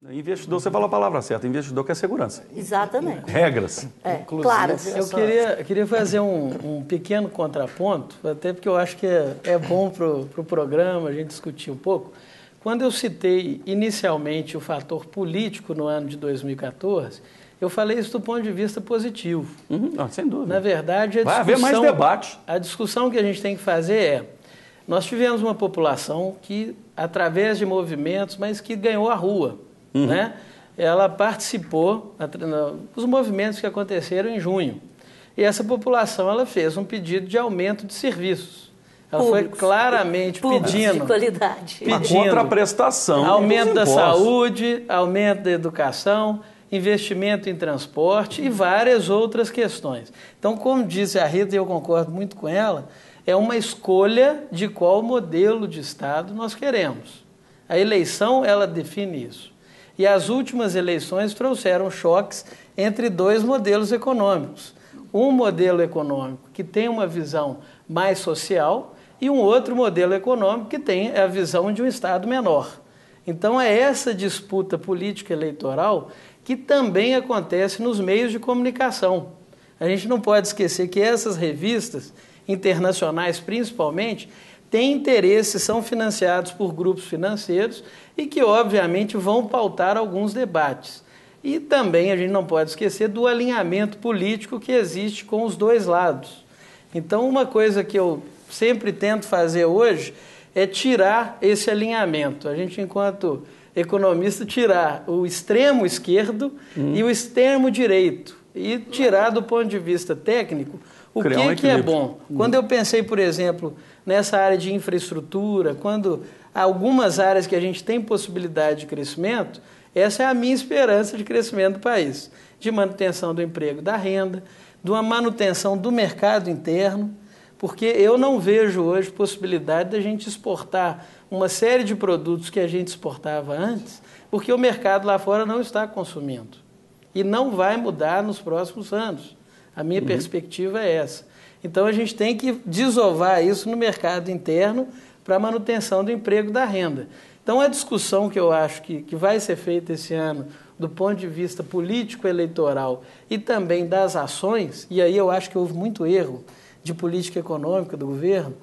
Investidor, você falou a palavra certa, investidor quer segurança. Exatamente. Regras. Claras. Eu queria fazer um pequeno contraponto, até porque eu acho que é bom para o programa a gente discutir um pouco. Quando eu citei inicialmente o fator político no ano de 2014, eu falei isso do ponto de vista positivo. Sem dúvida. Na verdade, vai haver mais debate. A discussão que a gente tem que fazer nós tivemos uma população que, através de movimentos, mas que ganhou a rua. Né? Ela participou dos movimentos que aconteceram em junho. E essa população ela fez um pedido de aumento de serviços. Ela Públicos, foi claramente pedindo de qualidade. Uma contraprestação. Aumento da saúde, aumento da educação, investimento em transporte e várias outras questões. Então, como disse a Rita, e eu concordo muito com ela, é uma escolha de qual modelo de Estado nós queremos. A eleição, ela define isso. E as últimas eleições trouxeram choques entre dois modelos econômicos. Um modelo econômico que tem uma visão mais social e um outro modelo econômico que tem a visão de um Estado menor. Então é essa disputa política eleitoral que também acontece nos meios de comunicação. A gente não pode esquecer que essas revistas, internacionais principalmente, têm interesses, são financiados por grupos financeiros e que, obviamente, vão pautar alguns debates. E também a gente não pode esquecer do alinhamento político que existe com os dois lados. Então, uma coisa que eu sempre tento fazer hoje é tirar esse alinhamento. A gente, enquanto economista, tirar o extremo esquerdo e o extremo direito e tirar do ponto de vista técnico o que é bom. Quando eu pensei, por exemplo, nessa área de infraestrutura, quando algumas áreas que a gente tem possibilidade de crescimento, essa é a minha esperança de crescimento do país, de manutenção do emprego, da renda, de uma manutenção do mercado interno, porque eu não vejo hoje possibilidade da gente exportar uma série de produtos que a gente exportava antes, porque o mercado lá fora não está consumindo. E não vai mudar nos próximos anos. A minha perspectiva é essa. Então, a gente tem que desovar isso no mercado interno para a manutenção do emprego e da renda. Então, a discussão que eu acho que vai ser feita esse ano, do ponto de vista político-eleitoral e também das ações, e aí eu acho que houve muito erro de política econômica do governo.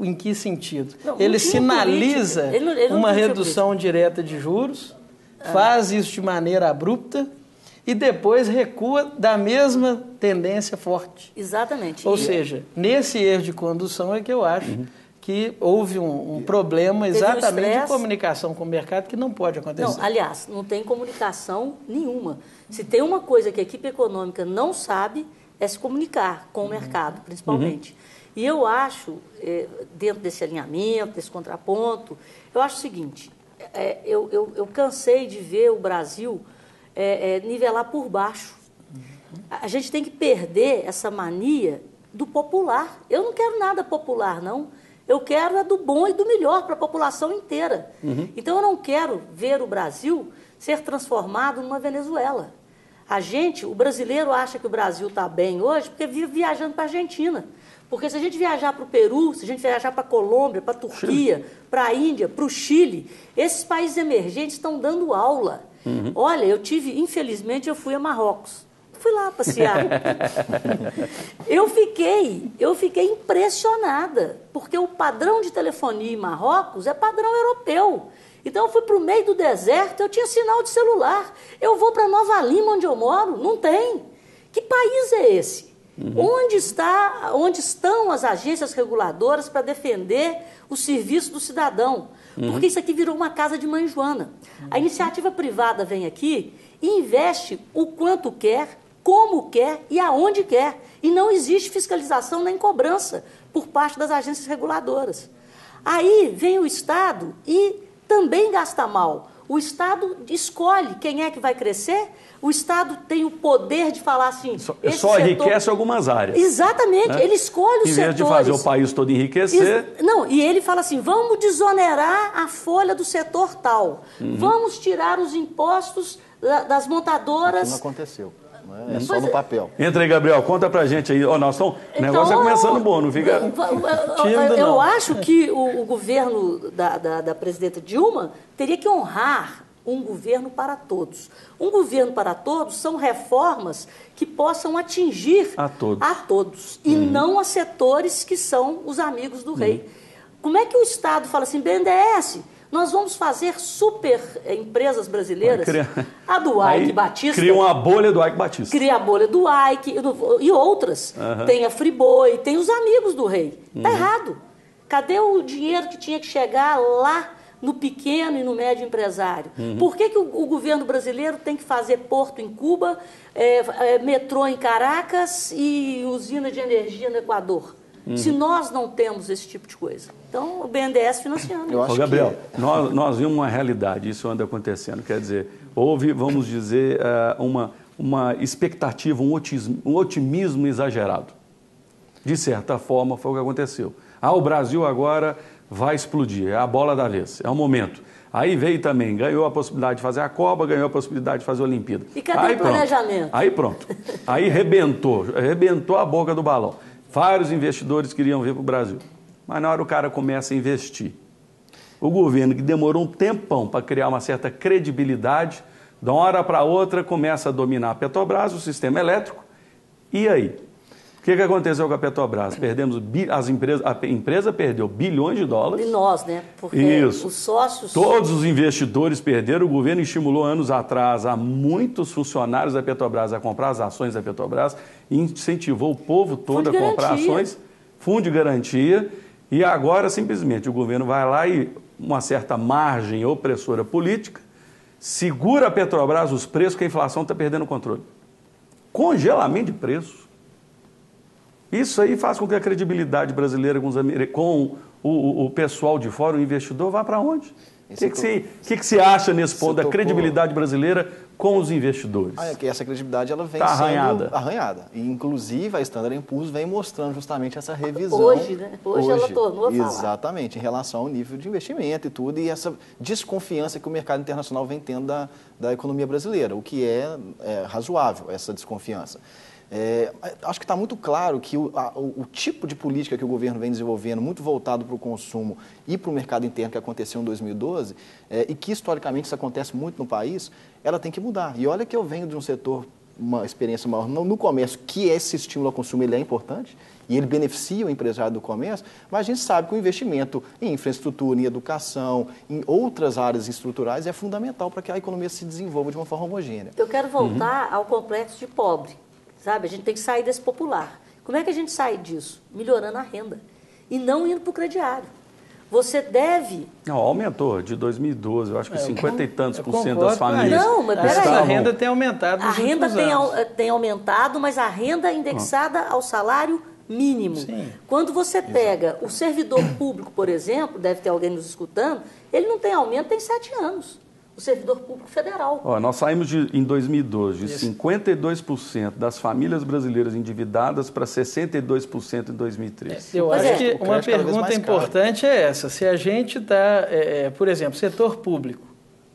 Em que sentido? Ele sinaliza uma redução direta de juros, faz isso de maneira abrupta, e depois recua da mesma tendência forte. Exatamente. Ou seja, nesse erro de condução é que eu acho que houve um problema exatamente de comunicação com o mercado que não pode acontecer. Não, aliás, não tem comunicação nenhuma. Se tem uma coisa que a equipe econômica não sabe, é se comunicar com o mercado, principalmente. E eu acho, dentro desse alinhamento, desse contraponto, eu acho o seguinte, eu cansei de ver o Brasil nivelar por baixo. A gente tem que perder essa mania do popular. Eu não quero nada popular, não. Eu quero do bom e do melhor para a população inteira. Então, eu não quero ver o Brasil ser transformado numa Venezuela. O brasileiro acha que o Brasil está bem hoje porque vive viajando para a Argentina. Porque se a gente viajar para o Peru, se a gente viajar para a Colômbia, para a Turquia, para a Índia, para o Chile, esses países emergentes estão dando aula. Olha, infelizmente, eu fui a Marrocos. Fui lá passear. Eu fiquei impressionada, porque o padrão de telefonia em Marrocos é padrão europeu. Então, eu fui para o meio do deserto, eu tinha sinal de celular. Eu vou para Nova Lima, onde eu moro, não tem. Que país é esse? Onde estão as agências reguladoras para defender o serviço do cidadão? Porque isso aqui virou uma casa de mãe Joana. A iniciativa privada vem aqui e investe o quanto quer, como quer e aonde quer. E não existe fiscalização nem cobrança por parte das agências reguladoras. Aí vem o Estado e também gasta mal. O Estado escolhe quem é que vai crescer, o Estado tem o poder de falar assim... Só enriquece algumas áreas. Exatamente, né? Ele escolhe os setores. Em vez de fazer o país todo enriquecer... E ele fala assim, vamos desonerar a folha do setor tal, vamos tirar os impostos das montadoras... Isso não aconteceu. É só no papel. Entra aí, Gabriel, conta pra gente aí. O negócio é começando bom, não fica tímido, não. Eu acho que o governo da presidenta Dilma teria que honrar um governo para todos. Um governo para todos são reformas que possam atingir a todos e não a setores que são os amigos do rei. Como é que o Estado fala assim, BNDES, nós vamos fazer super empresas brasileiras, a do Ike Batista. Cria uma bolha do Ike Batista. Cria a bolha do Ike e outras. Tem a Friboi, tem os amigos do rei. Está errado. Cadê o dinheiro que tinha que chegar lá no pequeno e no médio empresário? Por que o governo brasileiro tem que fazer porto em Cuba, metrô em Caracas e usina de energia no Equador? Se nós não temos esse tipo de coisa. Então, o BNDES financiando. Eu acho Gabriel, nós vimos uma realidade, isso anda acontecendo. Quer dizer, houve, vamos dizer, uma expectativa, um otimismo exagerado. De certa forma, foi o que aconteceu. O Brasil agora vai explodir, é a bola da vez, é o momento. Aí veio também, ganhou a possibilidade de fazer a Copa, ganhou a possibilidade de fazer a Olimpíada. E cadê o planejamento? Aí pronto. Aí rebentou a boca do balão. Vários investidores queriam vir para o Brasil. Mas na hora o cara começa a investir. O governo, que demorou um tempão para criar uma certa credibilidade, de uma hora para outra começa a dominar a Petrobras, o sistema elétrico. E aí? O que aconteceu com a Petrobras? Perdemos a empresa perdeu bilhões de dólares. E nós, né? Porque os sócios... Todos os investidores perderam. O governo estimulou anos atrás a muitos funcionários da Petrobras a comprar as ações da Petrobras, incentivou o povo todo a comprar ações, fundo de garantia, e agora simplesmente o governo vai lá e uma certa margem opressora política segura a Petrobras os preços, que a inflação está perdendo o controle. Congelamento de preços. Isso aí faz com que a credibilidade brasileira com o pessoal de fora, o investidor, vá para onde? O que você acha nesse ponto da credibilidade brasileira com os investidores? Que essa credibilidade ela vem sendo arranhada. E, inclusive, a Standard & Poor's vem mostrando justamente essa revisão. Hoje, né? Hoje ela tornou a falar. Exatamente, em relação ao nível de investimento e tudo, e essa desconfiança que o mercado internacional vem tendo da economia brasileira, o que é razoável, essa desconfiança. Acho que está muito claro que o tipo de política que o governo vem desenvolvendo, muito voltado para o consumo e para o mercado interno, que aconteceu em 2012, e que historicamente isso acontece muito no país, ela tem que mudar. E olha que eu venho de um setor, uma experiência maior no comércio, que esse estímulo ao consumo ele é importante, e ele beneficia o empresário do comércio, mas a gente sabe que o investimento em infraestrutura, em educação, em outras áreas estruturais é fundamental para que a economia se desenvolva de uma forma homogênea. Eu quero voltar ao complexo de pobre. Sabe? A gente tem que sair desse popular. Como é que a gente sai disso? Melhorando a renda. E não indo para o crediário. Você deve... Não, aumentou de 2012, eu acho que 50 e tantos por cento das famílias. Não, mas peraí. A renda tem aumentado nos últimos anos. A renda tem aumentado, mas a renda é indexada ao salário mínimo. Sim. Quando você pega o servidor público, por exemplo, deve ter alguém nos escutando, ele não tem aumento, tem 7 anos. O servidor público federal. Nós saímos em 2012 de 52% das famílias brasileiras endividadas para 62% em 2013. Eu acho que uma pergunta importante é essa. Se a gente está, por exemplo, setor público,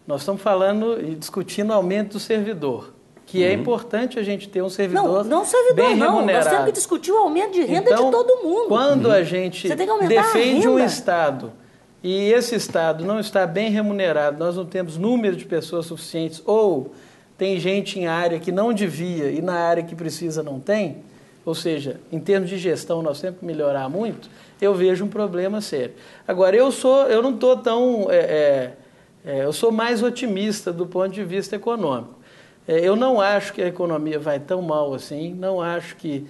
nós estamos falando e discutindo aumento do servidor, que é importante a gente ter um servidor não servidor, bem remunerado. Nós temos que discutir o aumento de renda de todo mundo. Quando a gente defende um Estado e esse Estado não está bem remunerado, nós não temos número de pessoas suficientes, ou tem gente em área que não devia e na área que precisa não tem, ou seja, em termos de gestão nós temos que melhorar muito, eu vejo um problema sério. Agora, eu não estou tão... eu sou mais otimista do ponto de vista econômico. Eu não acho que a economia vai tão mal assim, não acho que,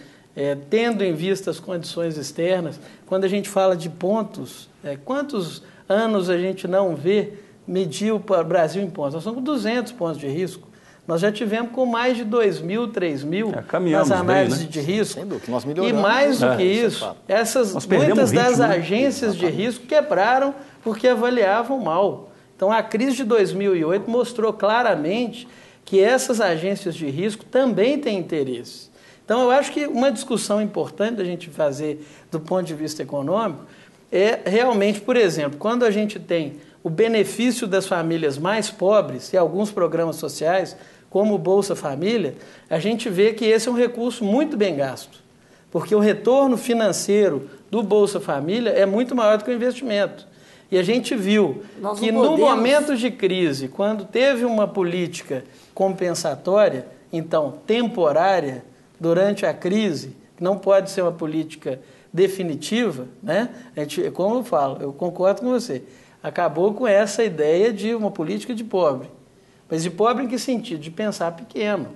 tendo em vista as condições externas, quando a gente fala de pontos, quantos anos a gente não vê medir o Brasil em pontos? Nós estamos com 200 pontos de risco. Nós já tivemos com mais de 2.000, 3.000 nas análises de risco. Sem dúvida, nós melhoramos. E mais do que isso, muitas das agências de risco quebraram porque avaliavam mal. Então, a crise de 2008 mostrou claramente que essas agências de risco também têm interesse. Então, eu acho que uma discussão importante da gente fazer do ponto de vista econômico é realmente, por exemplo, quando a gente tem o benefício das famílias mais pobres e alguns programas sociais, como o Bolsa Família, a gente vê que esse é um recurso muito bem gasto, porque o retorno financeiro do Bolsa Família é muito maior do que o investimento. E a gente viu que no momento de crise, quando teve uma política compensatória, então temporária, durante a crise, que não pode ser uma política definitiva, né? Como eu falo, eu concordo com você, acabou com essa ideia de uma política de pobre. Mas de pobre em que sentido? De pensar pequeno.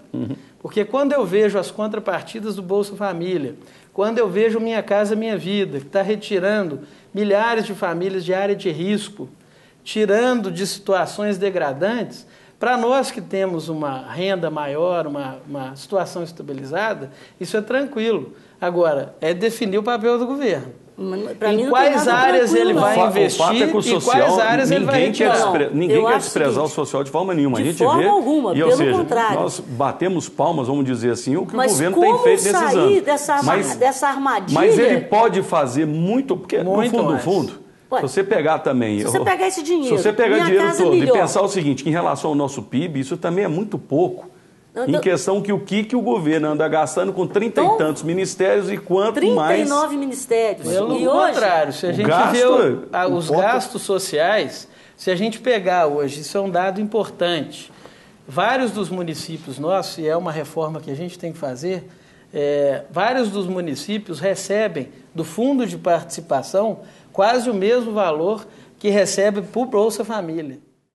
Porque quando eu vejo as contrapartidas do Bolsa Família, quando eu vejo Minha Casa Minha Vida, que está retirando milhares de famílias de área de risco, tirando de situações degradantes, para nós que temos uma renda maior, uma situação estabilizada, isso é tranquilo. Agora, é definir o papel do governo. Em quais áreas ele vai investir e quais áreas ele vai retirar. Ninguém quer desprezar o social de forma nenhuma. De a gente forma vê, alguma, e, pelo contrário. Nós batemos palmas, vamos dizer assim, o que mas o governo tem feito nesses anos. Dessa armadilha? Mas ele pode fazer muito, porque muito no fundo, se você pegar também... Se você pegar esse dinheiro... Se você pegar dinheiro todo e pensar o seguinte, que em relação ao nosso PIB, isso também é muito pouco. Em questão que o governo anda gastando com 30 e tantos ministérios e quanto 39 mais... 39 ministérios. Pelo contrário, se a gente vê os gastos sociais, se a gente pegar hoje, isso é um dado importante, vários dos municípios nossos, e é uma reforma que a gente tem que fazer, vários dos municípios recebem do fundo de participação quase o mesmo valor que recebe por Bolsa Família.